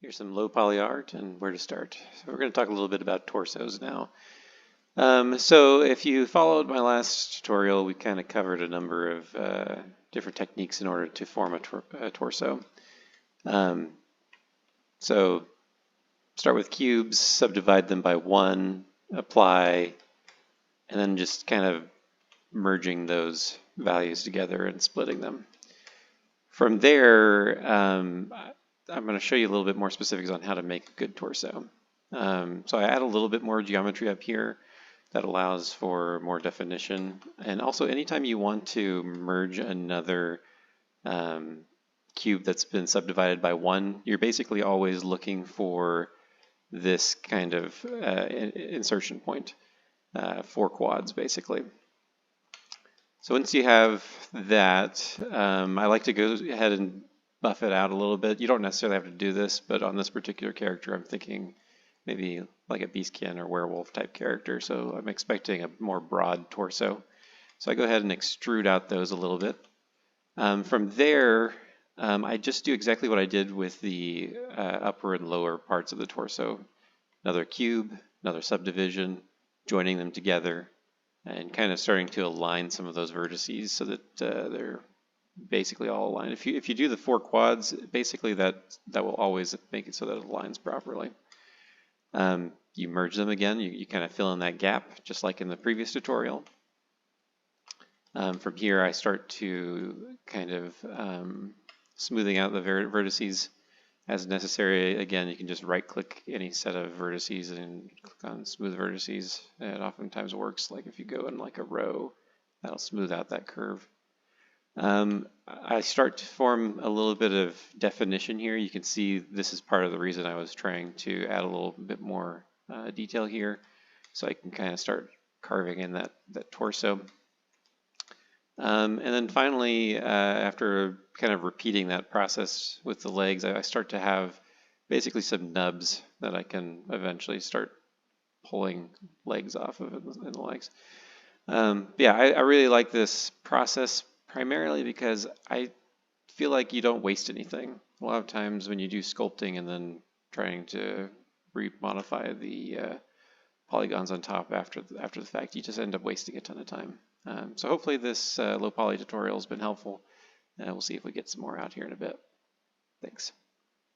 Here's some low poly art and where to start. So we're going to talk a little bit about torsos now. So if you followed my last tutorial, we kind of covered a number of different techniques in order to form a torso. So start with cubes, subdivide them by 1, apply, and then just kind of merging those values together and splitting them. From there, I'm going to show you a little bit more specifics on how to make a good torso. So I add a little bit more geometry up here that allows for more definition. And also anytime you want to merge another cube that's been subdivided by 1, you're basically always looking for this kind of insertion point, 4 quads basically. So once you have that, I like to go ahead and buff it out a little bit. You don't necessarily have to do this, but on this particular character, I'm thinking maybe like a beastkin or werewolf type character. So I'm expecting a more broad torso. So I go ahead and extrude out those a little bit. From there, I just do exactly what I did with the upper and lower parts of the torso. Another cube, another subdivision, joining them together, and kind of starting to align some of those vertices so that they're basically all aligned. If you do the 4 quads, basically that will always make it so that it aligns properly. You merge them again, you kind of fill in that gap, just like in the previous tutorial. From here, I start to kind of smoothing out the vertices as necessary. Again, you can just right-click any set of vertices and click on smooth vertices. It oftentimes works, like if you go in like a row, that'll smooth out that curve. I start to form a little bit of definition here. You can see this is part of the reason I was trying to add a little bit more detail here, so I can kind of start carving in that torso. And then finally, after kind of repeating that process with the legs, I start to have basically some nubs that I can eventually start pulling legs off of in the legs. Yeah, I really like this process primarily because I feel like you don't waste anything. A lot of times when you do sculpting and then trying to remodify the polygons on top after the fact, you just end up wasting a ton of time. So hopefully this low poly tutorial has been helpful. We'll see if we get some more out here in a bit. Thanks.